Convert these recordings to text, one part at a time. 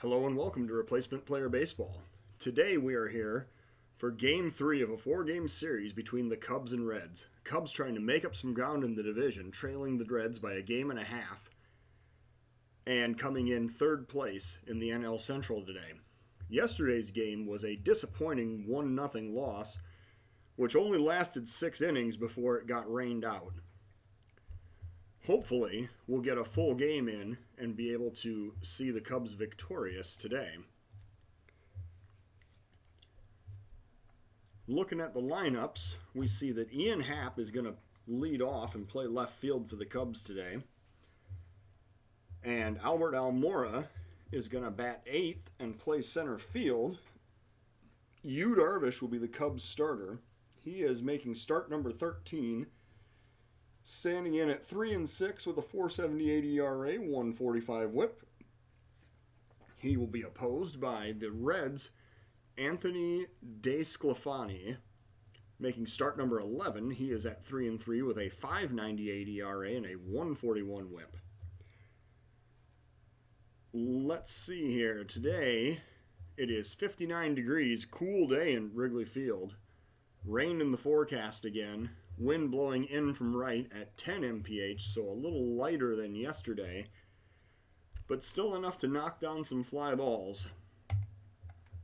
Hello and welcome to Replacement Player Baseball. Today we are here for Game 3 of a 4-game series between the Cubs and Reds. Cubs trying to make up some ground in the division, trailing the Reds by a game and a half, and coming in third place in the NL Central today. Yesterday's game was a disappointing 1-0 loss, which only lasted 6 innings before it got rained out. Hopefully, we'll get a full game in and be able to see the Cubs victorious today. Looking at the lineups, we see that Ian Happ is going to lead off and play left field for the Cubs today. And Albert Almora is going to bat 8th and play center field. Yu Darvish will be the Cubs starter. He is making start number 13. Standing in at 3-6 with a 4.78 ERA, 1.45 WHIP. He will be opposed by the Reds' Anthony DeSclafani, making start number 11. He is at 3-3 with a 5.98 ERA and a 1.41 WHIP. Let's see here. Today, it is 59 degrees, cool day in Wrigley Field. Rain in the forecast again. Wind blowing in from right at 10 mph, so a little lighter than yesterday, but still enough to knock down some fly balls.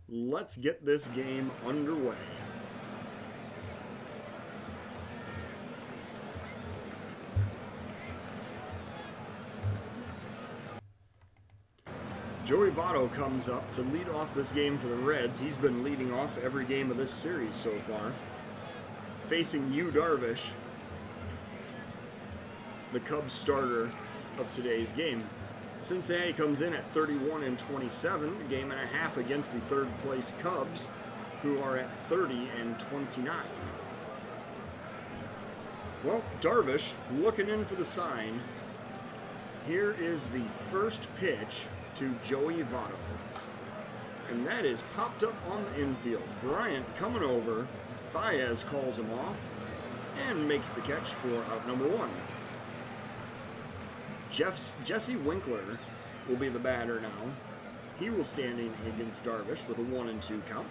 Let's get this game underway. Joey Votto comes up to lead off this game for the Reds. He's been leading off every game of this series so far. Facing Yu Darvish, the Cubs starter of today's game. Cincinnati comes in at 31-27, a game and a half against the third place Cubs, who are at 30-29. Well, Darvish looking in for the sign. Here is the first pitch to Joey Votto. And that is popped up on the infield. Bryant coming over. Baez calls him off and makes the catch for out number 1. Jesse Winkler will be the batter now. He will stand in against Darvish with a 1-2 count.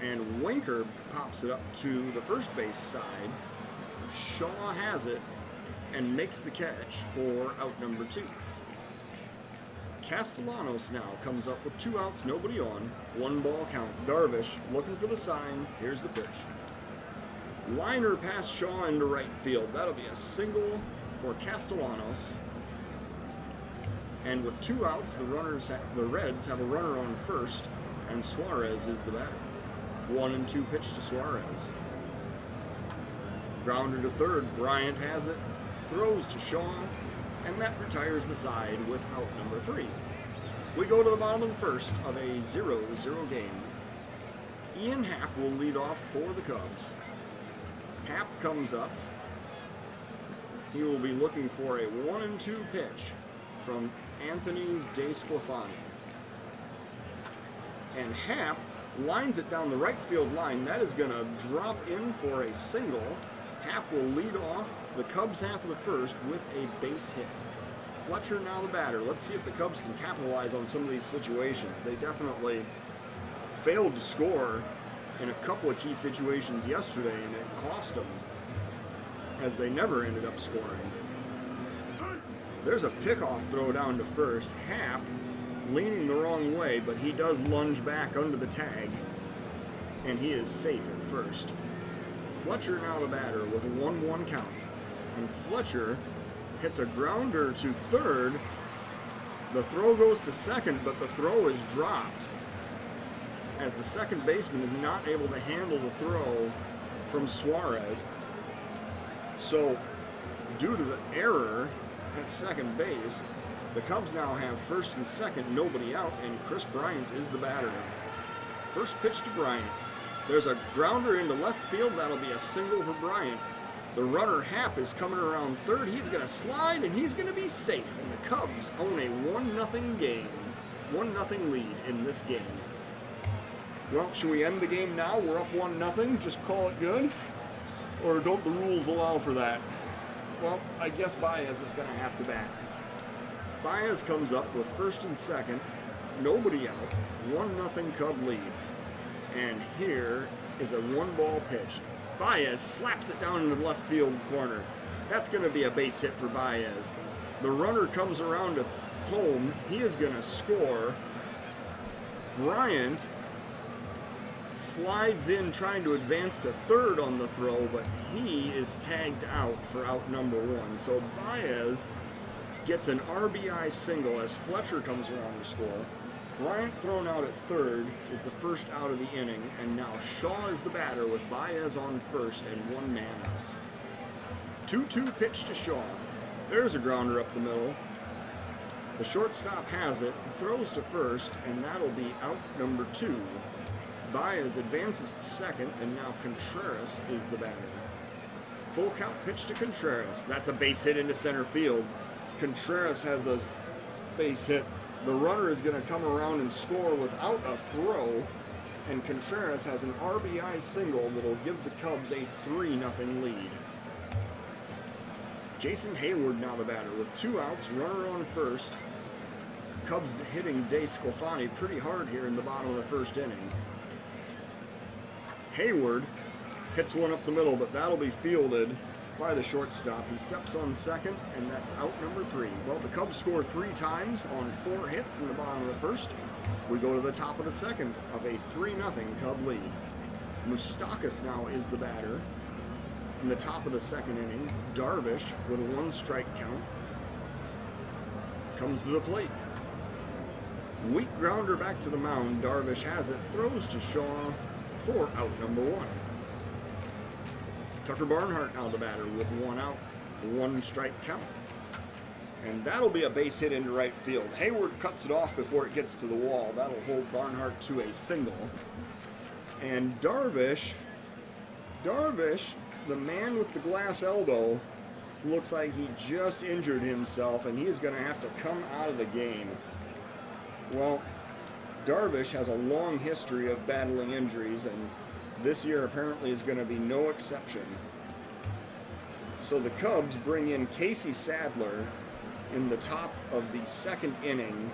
And Winker pops it up to the first base side. Shaw has it and makes the catch for out number 2. Castellanos now comes up with 2 outs, nobody on, 1 ball count. Darvish looking for the sign. Here's the pitch. Liner past Shaw into right field. That'll be a single for Castellanos. And with 2 outs, the Reds have a runner on first, and Suarez is the batter. 1-2 pitch to Suarez. Grounder to third. Bryant has it, throws to Shaw, and that retires the side with out number 3. We go to the bottom of the first of a 0-0 game. Ian Happ will lead off for the Cubs. Happ comes up. He will be looking for a 1-2 pitch from Anthony DeSclafani. And Happ lines it down the right field line. That is going to drop in for a single. Happ will lead off the Cubs half of the first with a base hit. Fletcher now the batter. Let's see if the Cubs can capitalize on some of these situations. They definitely failed to score in a couple of key situations yesterday, and it cost them, as they never ended up scoring. There's a pickoff throw down to first. Happ leaning the wrong way, but he does lunge back under the tag, and he is safe at first. Fletcher now the batter with a 1-1 count. And Fletcher hits a grounder to third. The throw goes to second, but the throw is dropped as the second baseman is not able to handle the throw from Suarez. So, due to the error at second base, the Cubs now have first and second, nobody out, and Chris Bryant is the batter. First pitch to Bryant. There's a grounder into left field. That'll be a single for Bryant. The runner Happ is coming around third. He's going to slide, and he's going to be safe. And the Cubs own a 1-0 game, 1-0 lead in this game. Well, should we end the game now? We're up 1-0. Just call it good? Or don't the rules allow for that? Well, I guess Baez is going to have to bat. Baez comes up with first and second. nobody out, 1-0 Cub lead. And here is a 1-ball pitch. Baez slaps it down into the left field corner. That's going to be a base hit for Baez. The runner comes around to home. He is going to score. Bryant slides in trying to advance to third on the throw, but he is tagged out for out number 1. So Baez gets an RBI single as Fletcher comes around to score. Bryant thrown out at third is the first out of the inning, and now Shaw is the batter with Baez on first and 1 man out. 2-2 pitch to Shaw. There's a grounder up the middle. The shortstop has it, throws to first, and that'll be out number 2. Baez advances to second, and now Contreras is the batter. Full count pitch to Contreras. That's a base hit into center field. Contreras has a base hit. The runner is going to come around and score without a throw, and Contreras has an RBI single that'll give the Cubs a 3-0 lead. Jason Heyward now the batter with 2 outs, runner on first. Cubs hitting DeSclafani pretty hard here in the bottom of the first inning. Heyward hits one up the middle, but that'll be fielded by the shortstop. He steps on second, and that's out number 3. Well, the Cubs score 3 times on 4 hits in the bottom of the first. We go to the top of the second of a 3-0 Cub lead. Moustakas now is the batter. In the top of the second inning, Darvish with a 1-strike count comes to the plate. Weak grounder back to the mound. Darvish has it, throws to Shaw for out number 1. Tucker Barnhart now the batter with 1 out, 1-strike count. And that'll be a base hit into right field. Heyward cuts it off before it gets to the wall. That'll hold Barnhart to a single. And Darvish, the man with the glass elbow, looks like he just injured himself, and he is going to have to come out of the game. Well, Darvish has a long history of battling injuries, and this year apparently is going to be no exception. So the Cubs bring in Casey Sadler in the top of the second inning.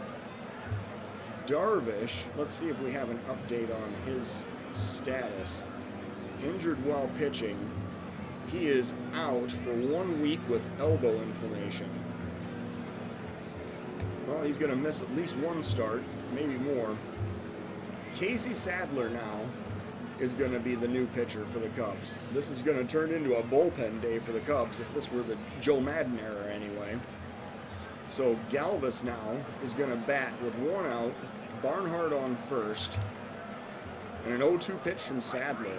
Darvish, let's see if we have an update on his status. Injured while pitching. He is out for 1 week with elbow inflammation. Well, he's going to miss at least 1 start, maybe more. Casey Sadler now is going to be the new pitcher for the Cubs. This is going to turn into a bullpen day for the Cubs, if this were the Joe Madden era anyway. So Galvis now is going to bat with 1 out, Barnhart on first, and an 0-2 pitch from Sadler.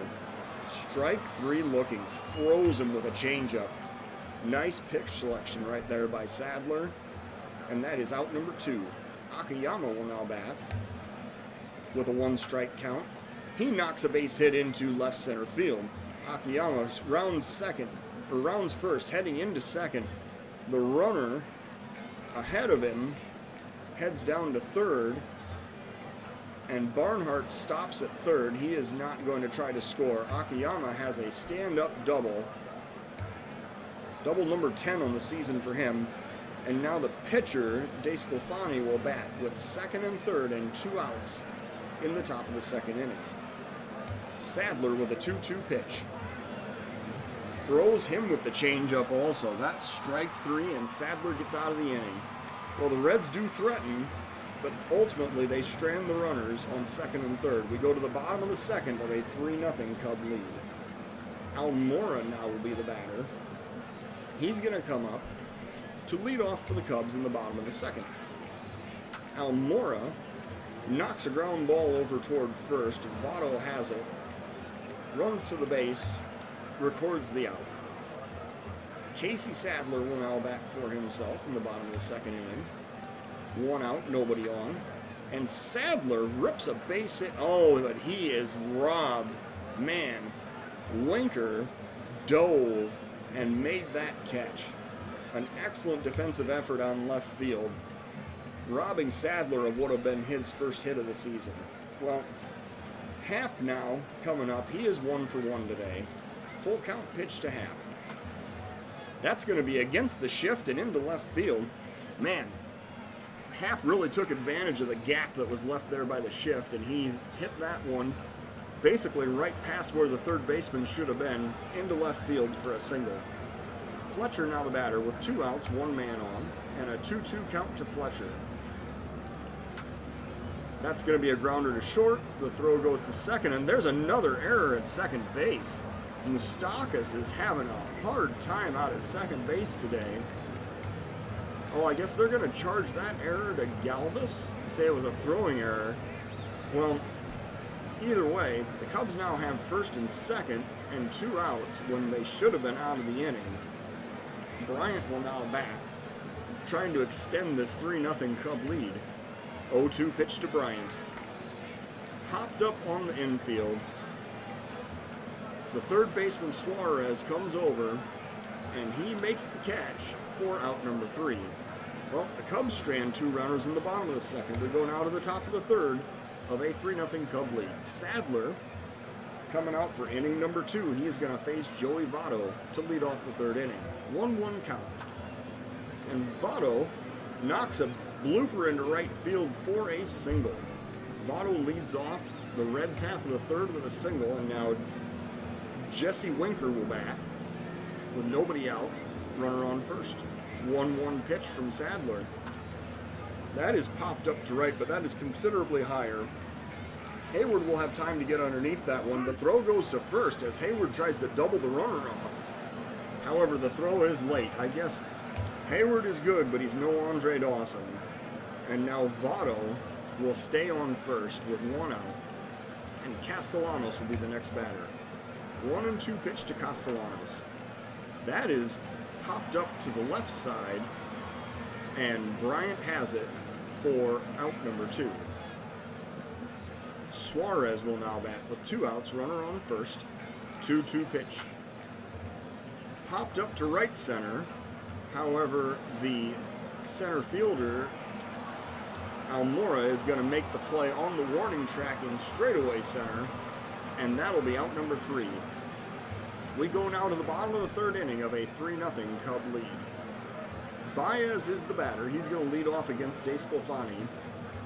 Strike 3 looking, froze him with a changeup. Nice pitch selection right there by Sadler, and that is out number 2. Akiyama will now bat with a 1-strike count. He knocks a base hit into left center field. Akiyama rounds first, heading into second. The runner ahead of him heads down to third, and Barnhart stops at third. He is not going to try to score. Akiyama has a stand-up double number 10 on the season for him. And now the pitcher, DeSclafani, will bat with second and third and 2 outs in the top of the second inning. Sadler with a 2-2 pitch. Throws him with the changeup also. That's strike 3, and Sadler gets out of the inning. Well, the Reds do threaten, but ultimately they strand the runners on second and third. We go to the bottom of the second of a 3-0 Cub lead. Almora now will be the batter. He's going to come up to lead off for the Cubs in the bottom of the second. Almora knocks a ground ball over toward first. Votto has it. Runs to the base. Records the out. Casey Sadler will now bat for himself in the bottom of the second inning. 1 out, nobody on. And Sadler rips a base hit. Oh, but he is robbed. Man, Winker dove and made that catch. An excellent defensive effort on left field, robbing Sadler of what would have been his first hit of the season. Well, Happ now coming up. He is 1 for 1 today. Full count pitch to Happ. That's going to be against the shift and into left field. Man, Happ really took advantage of the gap that was left there by the shift, and he hit that one basically right past where the third baseman should have been, into left field for a single. Fletcher now the batter with 2 outs, 1 man on, and a 2-2 count to Fletcher. That's going to be a grounder to short. The throw goes to second, and there's another error at second base. Moustakas is having a hard time out at second base today. Oh, I guess they're going to charge that error to Galvis? Say it was a throwing error. Well, either way, the Cubs now have first and second and 2 outs when they should have been out of the inning. Bryant will now bat, trying to extend this 3-0 Cub lead. 0-2 pitch to Bryant. Popped up on the infield. The third baseman Suarez comes over, and he makes the catch for out number 3. Well, the Cubs strand 2 runners in the bottom of the second. We go now to the top of the third of a 3-0 Cub lead. Sadler coming out for inning number 2. He is going to face Joey Votto to lead off the third inning. 1-1 count. And Votto knocks a blooper into right field for a single. Votto leads off the Reds' half of the third with a single, and now Jesse Winker will bat with nobody out, runner on first. 1-1 pitch from Sadler. That is popped up to right, but that is considerably higher. Hayward will have time to get underneath that one. The throw goes to first as Hayward tries to double the runner off. However, the throw is late. I guess Hayward is good, but he's no Andre Dawson. And now Votto will stay on first with 1 out, and Castellanos will be the next batter. 1-2 pitch to Castellanos. That is popped up to the left side, and Bryant has it for out number 2. Suarez will now bat with 2 outs, runner on first. 2-2 pitch. Popped up to right center. However, the center fielder Almora is going to make the play on the warning track in straightaway center, and that'll be out number 3. We go now to the bottom of the third inning of a 3-0 Cub lead. Baez is the batter. He's going to lead off against DeSclafani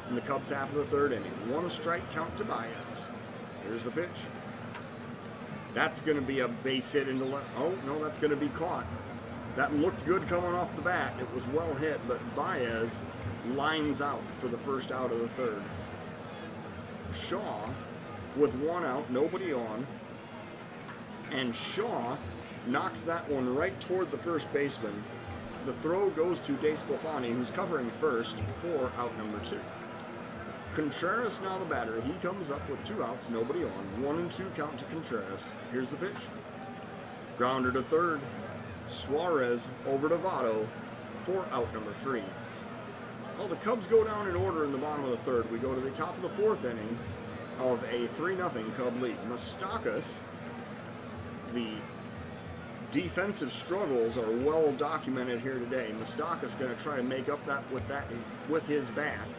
in the Cubs' half of the third inning. 1 strike count to Baez. Here's the pitch. That's going to be a base hit into left. Oh, no, that's going to be caught. That looked good coming off the bat. It was well hit, but Baez lines out for the first out of the third. Shaw with 1 out, nobody on, and Shaw knocks that one right toward the first baseman. The throw goes to DeSclafani, who's covering first for out number 2. Contreras now the batter. He comes up with 2 outs, nobody on. 1-2 count to Contreras. Here's the pitch. Grounder to third. Suarez over to Votto for out number 3. Well, the Cubs go down in order in the bottom of the third. We go to the top of the fourth inning of a 3-0 Cub lead. Moustakas, the defensive struggles are well documented here today. Moustakas going to try to make up that with his bat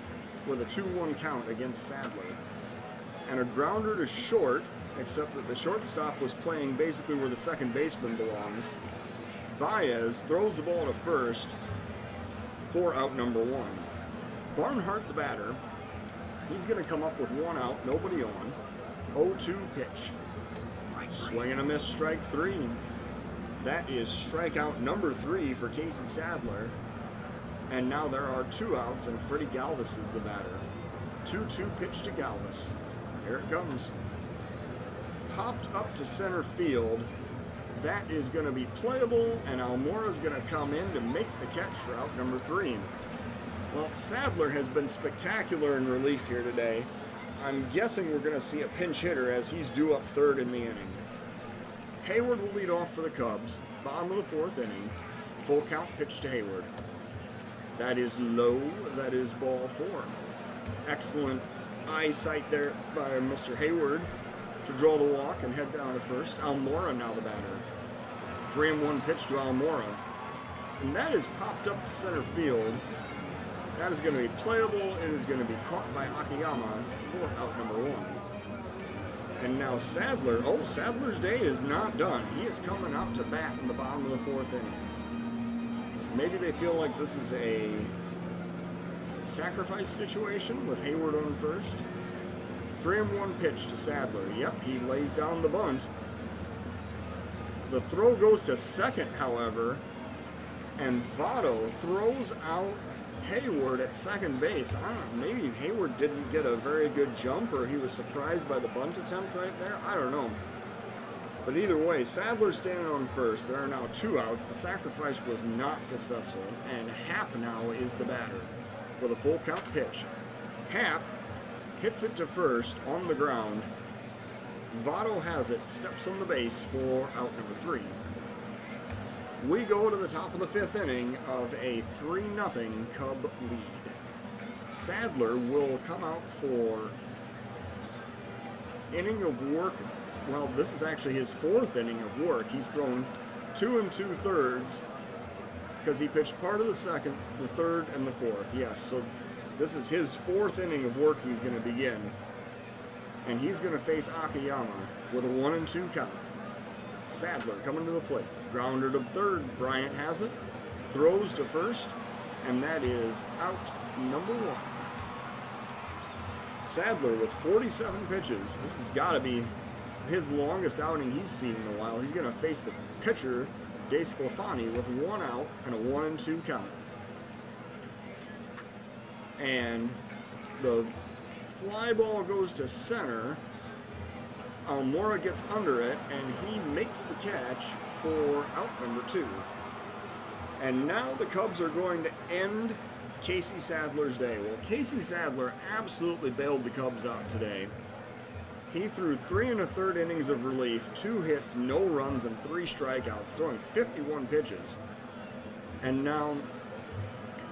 with a 2-1 count against Sadler. And a grounder to short, except that the shortstop was playing basically where the second baseman belongs. Baez throws the ball to first for out number 1. Barnhart, the batter, he's going to come up with 1 out, nobody on. 0-2 pitch. Swing and a miss, strike 3. That is strikeout number 3 for Casey Sadler. And now there are 2 outs, and Freddie Galvis is the batter. 2-2 pitch to Galvis. Here it comes. Popped up to center field. That is going to be playable, and Almora's going to come in to make the catch for out number 3. Well, Sadler has been spectacular in relief here today. I'm guessing we're going to see a pinch hitter as he's due up third in the inning. Hayward will lead off for the Cubs. Bottom of the fourth inning. Full count pitch to Hayward. That is low. That is ball 4. Excellent eyesight there by Mr. Hayward to draw the walk and head down to first. Almora now the batter. 3-1 pitch to Almora. And that is popped up to center field. That is going to be playable. It is going to be caught by Akiyama for out number 1. And now Sadler. Oh, Sadler's day is not done. He is coming out to bat in the bottom of the fourth inning. Maybe they feel like this is a Sacrifice situation with Hayward on first. 3-1 pitch to Sadler. Yep, he lays down the bunt. The throw goes to second, however, and Votto throws out Hayward at second base. I don't know, maybe Hayward didn't get a very good jump, or he was surprised by the bunt attempt right there. I don't know. But either way, Sadler's standing on first. There are now 2 outs. The sacrifice was not successful, and Happ now is the batter with a full count pitch. Happ hits it to first on the ground. Votto has it, steps on the base for out number 3. We go to the top of the 5th inning of a 3-0 Cub lead. Sadler will come out for inning of work. Well, this is actually his 4th inning of work. He's thrown 2 2/3 because he pitched part of the 2nd, the 3rd, and the 4th. Yes, so this is his 4th inning of work he's going to begin. And he's going to face Akiyama with a 1-2 count. Sadler coming to the plate. Grounder to third. Bryant has it. Throws to first. And that is out number 1. Sadler with 47 pitches. This has got to be his longest outing he's seen in a while. He's going to face the pitcher, DeSclafani, with 1 out and a 1-2 count. And the fly ball goes to center. Almora gets under it, and he makes the catch for out number 2. And now the Cubs are going to end Casey Sadler's day. Well, Casey Sadler absolutely bailed the Cubs out today. He threw 3 1/3 innings of relief, 2 hits, no runs, and 3 strikeouts, throwing 51 pitches. And now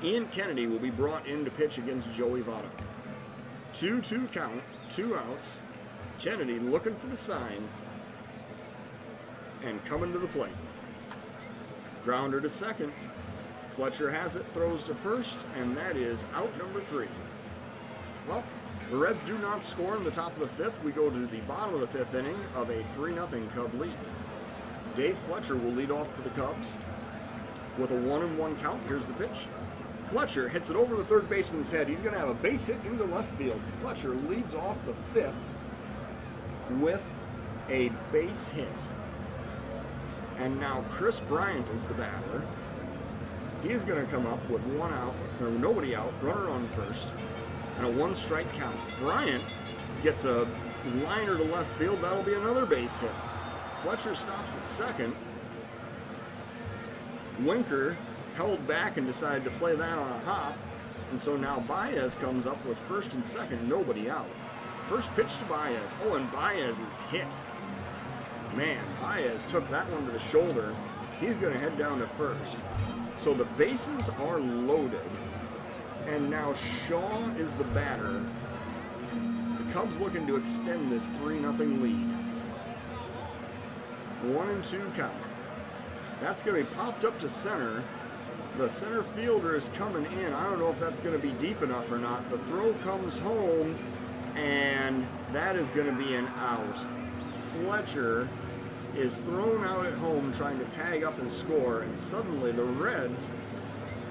Ian Kennedy will be brought in to pitch against Joey Votto. 2-2 count, 2 outs. Kennedy looking for the sign and coming to the plate. Grounder to second. Fletcher has it, throws to first, and that is out number 3. Well, the Reds do not score in the top of the 5th. We go to the bottom of the 5th inning of a 3-0 Cub lead. Dave Fletcher will lead off for the Cubs with a 1-1 count. Here's the pitch. Fletcher hits it over the third baseman's head. He's going to have a base hit into left field. Fletcher leads off the 5th with a base hit. And now Chris Bryant is the batter. He's going to come up with 1 out, or nobody out, runner on first, and a 1-strike count. Bryant gets a liner to left field. That'll be another base hit. Fletcher stops at second. Winker held back and decided to play that on a hop, and so now Baez comes up with first and second, nobody out. First pitch to Baez. Oh, and Baez is hit. Man, Baez took that one to the shoulder. He's going to head down to first. So the bases are loaded, and now Shaw is the batter. The Cubs looking to extend this 3-0 lead. 1-2 count. That's going to be popped up to center. The center fielder is coming in. I don't know if that's going to be deep enough or not. The throw comes home, and that is going to be an out. Fletcher is thrown out at home trying to tag up and score, and suddenly the Reds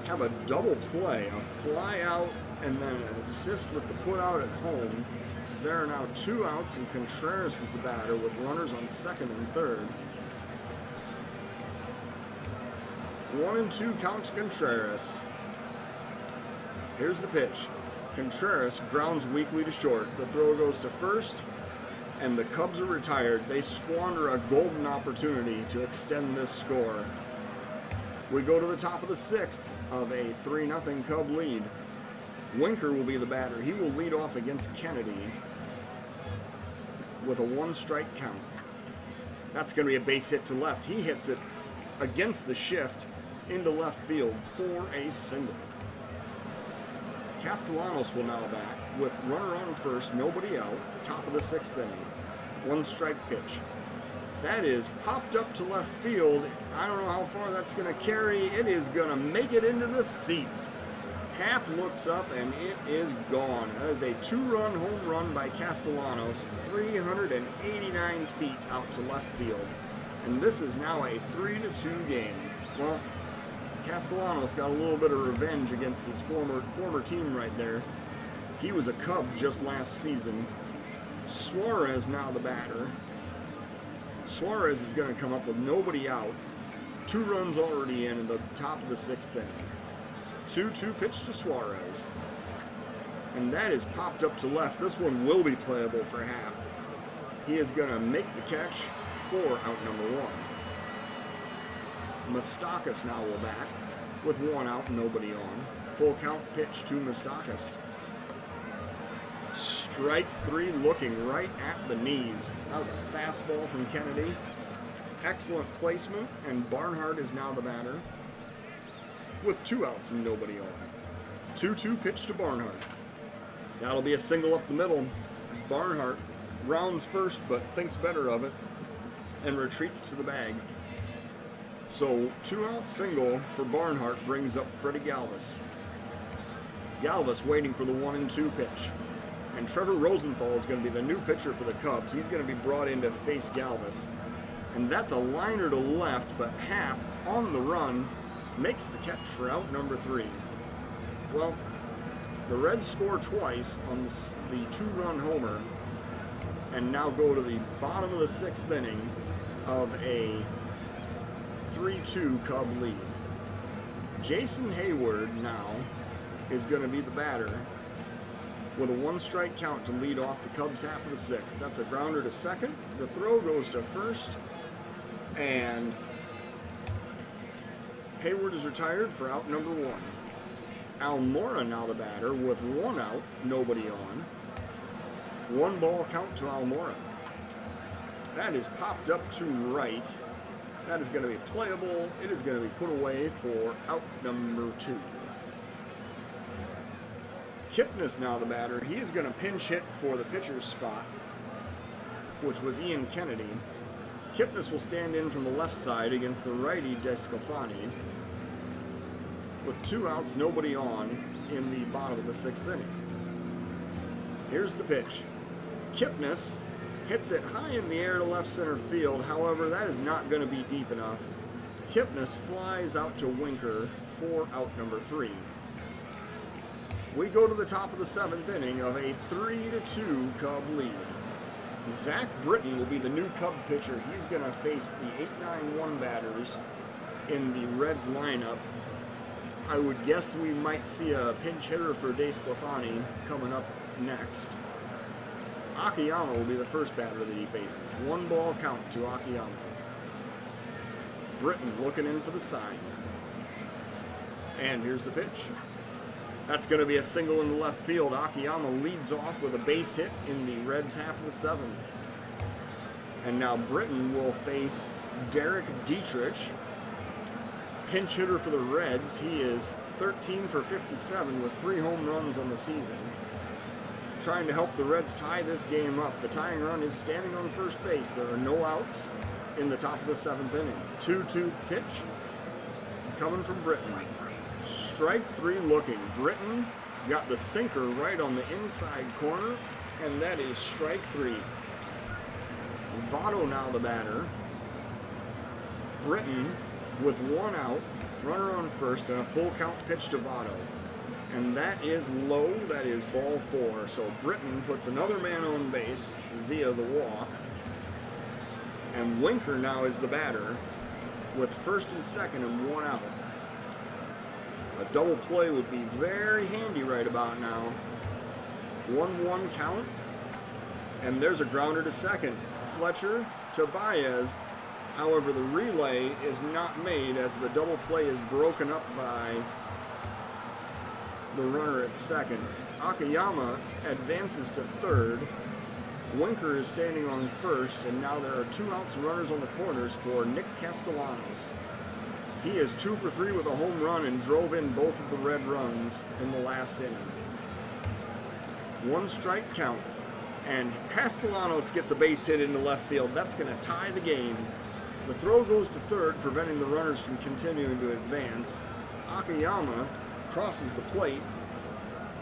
have a double play, a fly out and then an assist with the put out at home. There are now 2 outs, and Contreras is the batter with runners on second and third. 1-2 count to Contreras. Here's the pitch. Contreras grounds weakly to short. The throw goes to first, and the Cubs are retired. They squander a golden opportunity to extend this score. We go to the top of the 6th of a 3-0 Cub lead. Winker will be the batter. He will lead off against Kennedy with a 1-strike count. That's going to be a base hit to left. He hits it against the shift into left field for a single. Castellanos will now bat with runner on first, nobody out, top of the 6th inning. 1-strike pitch. That is popped up to left field. I don't know how far that's going to carry. It is going to make it into the seats. Happ looks up, and it is gone. That is a 2-run home run by Castellanos, 389 feet out to left field. And this is now a 3-2 game. Well, Castellanos got a little bit of revenge against his former team right there. He was a Cub just last season. Suarez now the batter. Suarez is going to come up with nobody out. 2 runs already in the top of the 6th inning. 2-2 pitch to Suarez. And that is popped up to left. This one will be playable for Happ. He is going to make the catch for out number 1. Moustakas now will bat with 1 out, nobody on. Full count pitch to Moustakas. Strike 3 looking right at the knees. That was a fastball from Kennedy. Excellent placement, and Barnhart is now the batter with 2 outs and nobody on. 2-2 pitch to Barnhart. That'll be a single up the middle. Barnhart rounds first but thinks better of it and retreats to the bag. So 2-out single for Barnhart brings up Freddie Galvis. Galvis waiting for the 1-2 pitch. And Trevor Rosenthal is going to be the new pitcher for the Cubs. He's going to be brought in to face Galvis. And that's a liner to left, but Happ on the run makes the catch for out number 3. Well, the Reds score twice on the 2-run homer and now go to the bottom of the 6th inning of a 3-2 Cub lead. Jason Hayward now is going to be the batter with a 1-strike count to lead off the Cubs half of the 6th. That's a grounder to second. The throw goes to first, and Hayward is retired for out number 1. Almora now the batter with 1 out, nobody on. 1 ball count to Almora. That is popped up to right. That is going to be playable. It is going to be put away for out number 2. Kipnis now the batter. He is going to pinch hit for the pitcher's spot, which was Ian Kennedy. Kipnis will stand in from the left side against the righty DeSclafani with 2 outs, nobody on in the bottom of the 6th inning. Here's the pitch. Kipnis hits it high in the air to left center field. However, that is not going to be deep enough. Kipnis flies out to Winker for out number 3. We go to the top of the 7th inning of a 3-2 Cub lead. Zach Britton will be the new Cub pitcher. He's going to face the 8-9-1 batters in the Reds lineup. I would guess we might see a pinch hitter for DeSclafani coming up next. Akiyama will be the first batter that he faces. 1 ball count to Akiyama. Britton looking in for the sign. And here's the pitch. That's going to be a single into left field. Akiyama leads off with a base hit in the Reds half of the 7th. And now Britton will face Derek Dietrich, pinch hitter for the Reds. He is 13 for 57 with 3 home runs on the season. Trying to help the Reds tie this game up. The tying run is standing on first base. There are no outs in the top of the 7th inning. 2-2 pitch coming from Britton. Strike 3 looking. Britton got the sinker right on the inside corner, and that is strike 3. Votto now the batter. Britton with 1 out, runner on first, and a full count pitch to Votto. And that is low, that is ball 4. So Britton puts another man on base via the walk. And Winker now is the batter with first and second and 1 out. A double play would be very handy right about now. 1-1 count. And there's a grounder to second. Fletcher to Baez. However, the relay is not made as the double play is broken up by the runner at second. Akiyama advances to third. Winker is standing on first, and now there are 2 outs and runners on the corners for Nick Castellanos. He is 2 for 3 with a home run and drove in both of the Red runs in the last inning. 1 strike count, and Castellanos gets a base hit into left field. That's going to tie the game. The throw goes to third, preventing the runners from continuing to advance. Akiyama crosses the plate,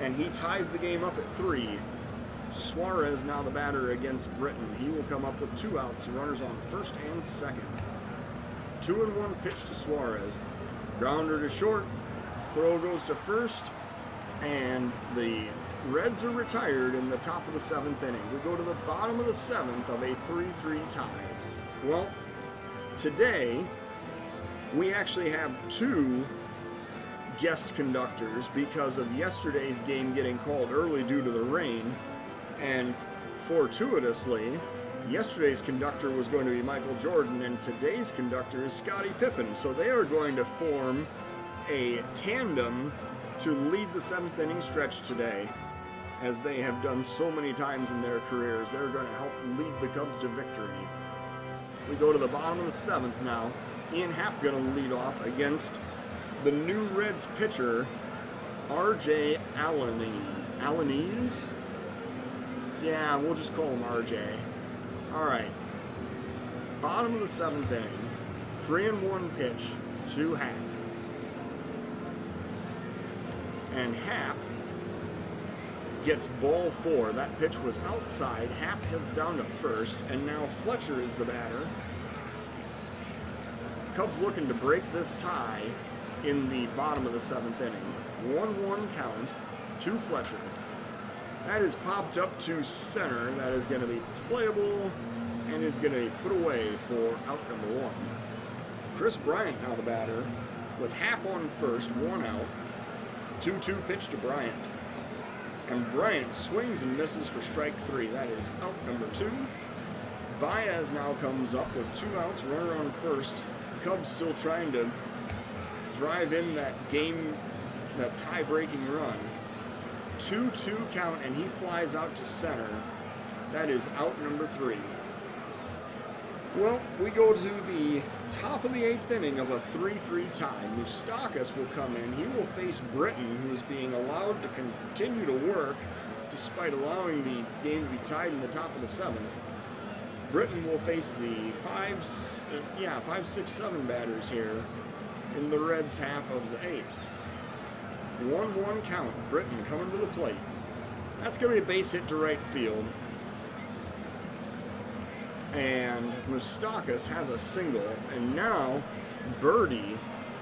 and he ties the game up at 3. Suarez now the batter against Britton. He will come up with 2 outs, runners on first and second. 2-1 pitch to Suarez. Grounder to short. Throw goes to first. And the Reds are retired in the top of the 7th inning. We go to the bottom of the 7th of a 3-3 tie. Well, today we actually have 2 guest conductors because of yesterday's game getting called early due to the rain. And fortuitously, yesterday's conductor was going to be Michael Jordan, and today's conductor is Scottie Pippen. So they are going to form a tandem to lead the 7th inning stretch today, as they have done so many times in their careers. They're going to help lead the Cubs to victory. We go to the bottom of the 7th now. Ian Happ going to lead off against the new Reds pitcher, R.J. Alaniz. Yeah, we'll just call him R.J. All right. Bottom of the 7th inning. 3-1 pitch to Happ. And Happ gets ball 4. That pitch was outside. Happ heads down to first, and now Fletcher is the batter. Cubs looking to break this tie in the bottom of the 7th inning. 1-1 count to Fletcher. That is popped up to center. That is going to be playable and is going to be put away for out number 1. Chris Bryant now the batter with Happ on first, 1 out. 2-2 pitch to Bryant. And Bryant swings and misses for strike 3. That is out number 2. Baez now comes up with 2 outs, runner on first. Cubs still trying to drive in that tie-breaking run. 2-2 count, and he flies out to center. That is out number 3. Well, we go to the top of the 8th inning of a 3-3 tie. Moustakas will come in. He will face Britton, who is being allowed to continue to work despite allowing the game to be tied in the top of the 7th. Britton will face the 5, 6, 7 batters here in the Reds' half of the 8th. 1-1 count. Britton coming to the plate. That's going to be a base hit to right field. And Moustakas has a single, and now Birdie,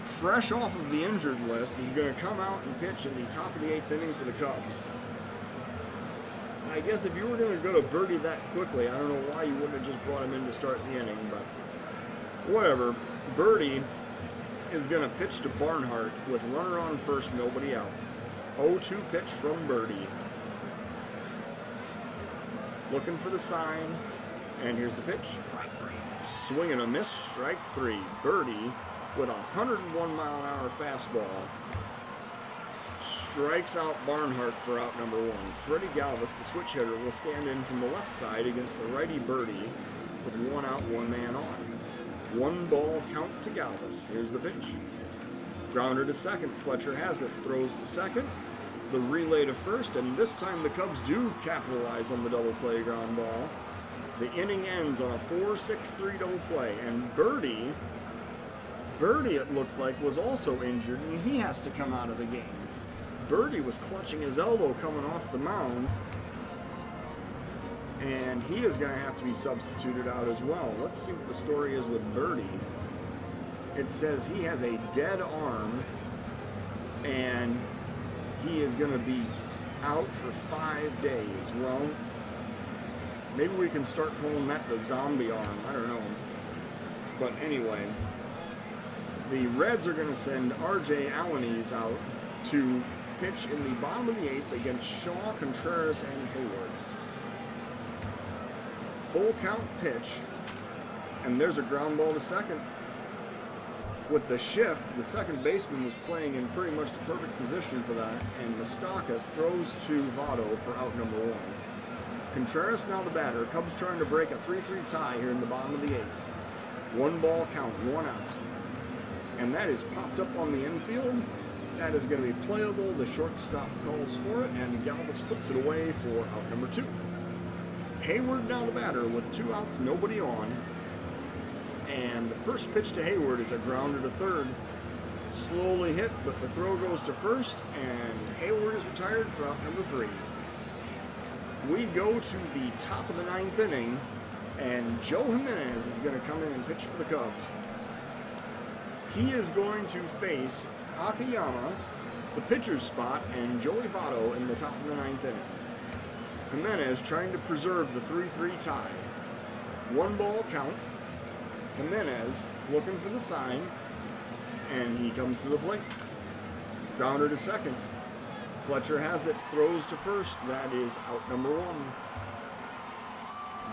fresh off of the injured list, is going to come out and pitch in the top of the 8th inning for the Cubs. I guess if you were going to go to Birdie that quickly, I don't know why you wouldn't have just brought him in to start the inning, but whatever. Birdie is going to pitch to Barnhart with runner on first, nobody out. 0-2 pitch from Birdie. Looking for the sign. And here's the pitch. Swing and a miss, strike 3. Birdie with a 101-mile-an-hour fastball strikes out Barnhart for out number 1. Freddie Galvis, the switch hitter, will stand in from the left side against the righty Birdie with 1 out, 1 man on. 1 ball count to Galvis. Here's the pitch. Grounder to second. Fletcher has it. Throws to second. The relay to first, and this time the Cubs do capitalize on the double play ground ball. The inning ends on a 4-6-3 double play, and Birdie, it looks like, was also injured, and he has to come out of the game. Birdie was clutching his elbow coming off the mound, and he is going to have to be substituted out as well. Let's see what the story is with Birdie. It says he has a dead arm, and he is going to be out for 5 days. Well, maybe we can start calling that the zombie arm. I don't know. But anyway, the Reds are going to send R.J. Alaniz out to pitch in the bottom of the 8th against Shaw, Contreras, and Hayward. Full count pitch, and there's a ground ball to second. With the shift, the second baseman was playing in pretty much the perfect position for that, and Moustakas throws to Votto for out number 1. Contreras now the batter. Cubs trying to break a 3-3 tie here in the bottom of the 8th. 1 ball count, 1 out. And that is popped up on the infield. That is going to be playable. The shortstop calls for it, and Galvis puts it away for out number 2. Hayward now the batter with 2 outs, nobody on. And the first pitch to Hayward is a grounder to third. Slowly hit, but the throw goes to first, and Hayward is retired for out number 3. We go to the top of the 9th inning, and Joe Jimenez is going to come in and pitch for the Cubs. He is going to face Akiyama, the pitcher's spot, and Joey Votto in the top of the 9th inning. Jimenez trying to preserve the 3-3 tie. 1 ball count. Jimenez looking for the sign, and he comes to the plate. Grounder to second. Fletcher has it, throws to first. That is out number 1.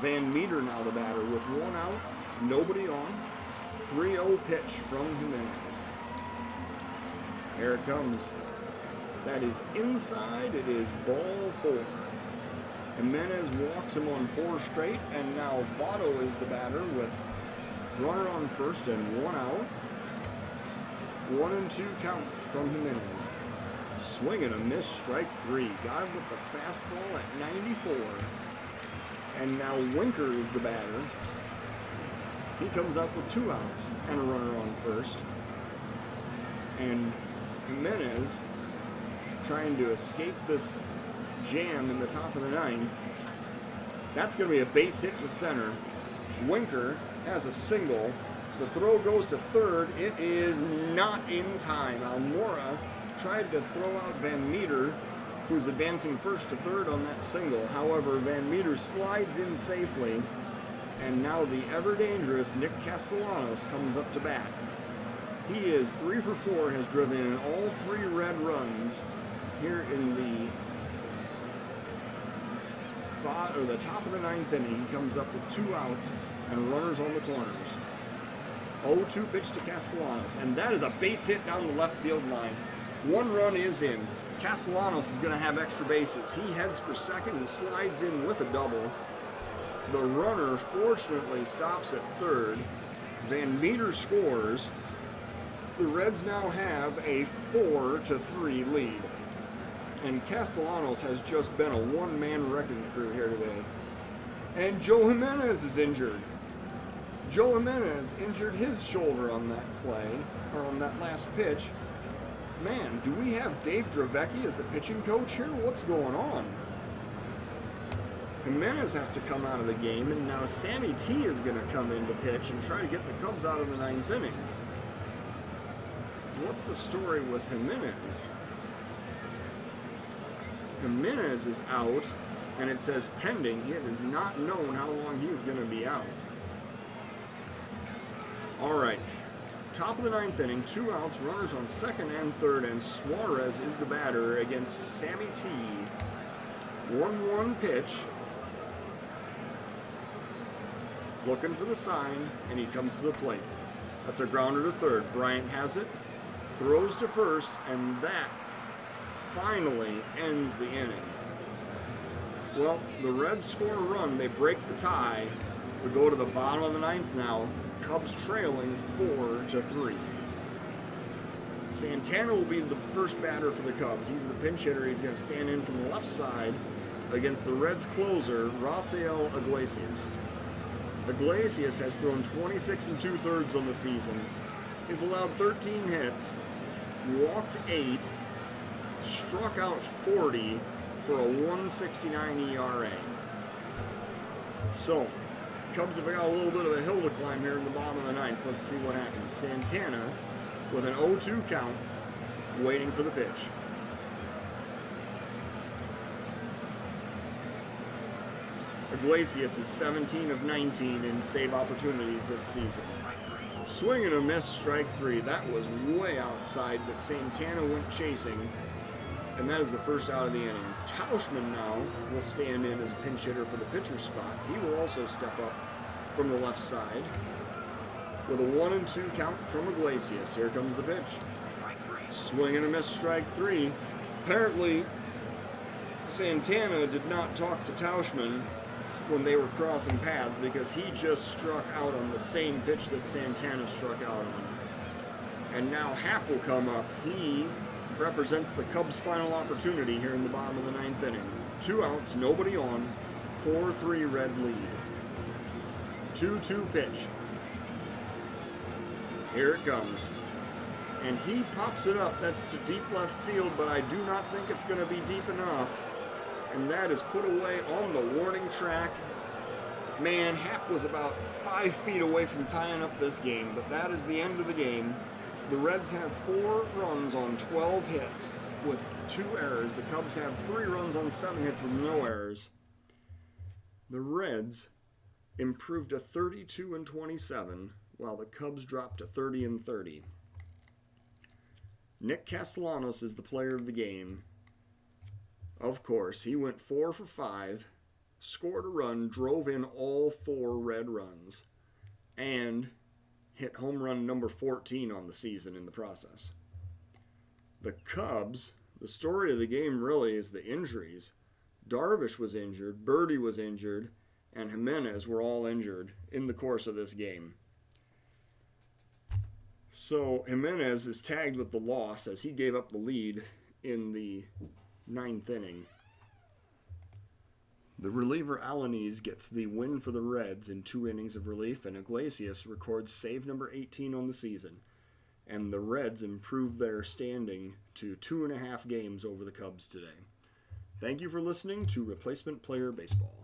Van Meter now the batter with 1 out, nobody on. 3-0 pitch from Jimenez. Here it comes. That is inside. It is ball 4. Jimenez walks him on 4 straight, and now Votto is the batter with runner on first and 1 out. 1-2 count from Jimenez. Swing and a miss, strike 3. Got him with the fastball at 94. And now Winker is the batter. He comes up with 2 outs and a runner on first. And Jimenez trying to escape this jam in the top of the 9th. That's going to be a base hit to center. Winker has a single. The throw goes to third. It is not in time. Almora tried to throw out Van Meter, who's advancing first to third on that single. However, Van Meter slides in safely, and now the ever-dangerous Nick Castellanos comes up to bat. He is 3 for 4, has driven in all 3 red runs here in the top of the 9th inning. He comes up with 2 outs and runners on the corners. 0-2 pitch to Castellanos, and that is a base hit down the left field line. 1 run is in. Castellanos is going to have extra bases. He heads for second. He slides in with a double. The runner fortunately stops at third. Van Meter scores. The Reds now have a 4-3 lead. And Castellanos has just been a one-man wrecking crew here today. And Joe Jimenez is injured. Joe Jimenez injured his shoulder on that play, or on that last pitch. Man, do we have Dave Dravecki as the pitching coach here? What's going on? Jimenez has to come out of the game, and now Sammy T is going to come in to pitch and try to get the Cubs out of the 9th inning. What's the story with Jimenez? Jimenez is out, and it says pending. It is not known how long he is going to be out. All right. Top of the 9th inning, 2 outs, runners on second and third, and Suarez is the batter against Sammy T. 1-1 pitch. Looking for the sign, and he comes to the plate. That's a grounder to third. Bryant has it, throws to first, and that finally ends the inning. Well, the Reds score a run. They break the tie. We go to the bottom of the 9th now. Cubs trailing 4-3. Santana will be the first batter for the Cubs. He's the pinch hitter. He's going to stand in from the left side against the Reds closer, Rafael Iglesias. Iglesias has thrown 26 2/3 on the season. He's allowed 13 hits, walked 8, struck out 40 for a 1.69 ERA. So, Cubs have got a little bit of a hill to climb here in the bottom of the 9th. Let's see what happens. Santana with an 0-2 count, waiting for the pitch. Iglesias is 17 of 19 in save opportunities this season. Swing and a miss, strike 3. That was way outside, but Santana went chasing, and that is the first out of the inning. Tauschman now will stand in as a pinch hitter for the pitcher's spot. He will also step up from the left side with a 1-2 count from Iglesias. Here comes the pitch. Swing and a miss, strike 3. Apparently, Santana did not talk to Tauschman when they were crossing paths, because he just struck out on the same pitch that Santana struck out on. And now Happ will come up. He represents the Cubs' final opportunity here in the bottom of the 9th inning. 2 outs, nobody on, 4-3 Red lead. 2-2 pitch. Here it comes. And he pops it up. That's to deep left field, but I do not think it's going to be deep enough. And that is put away on the warning track. Man, Happ was about 5 feet away from tying up this game, but that is the end of the game. The Reds have 4 runs on 12 hits with 2 errors. The Cubs have 3 runs on 7 hits with no errors. The Reds improved to 32-27, while the Cubs dropped to 30-30. Nick Castellanos is the player of the game. Of course, he went 4 for 5, scored a run, drove in all 4 Red runs, and hit home run number 14 on the season in the process. The Cubs, the story of the game really is the injuries. Darvish was injured, Birdie was injured, and Jimenez were all injured in the course of this game. So Jimenez is tagged with the loss as he gave up the lead in the 9th inning. The reliever Alanis gets the win for the Reds in 2 innings of relief, and Iglesias records save number 18 on the season. And the Reds improve their standing to 2.5 games over the Cubs today. Thank you for listening to Replacement Player Baseball.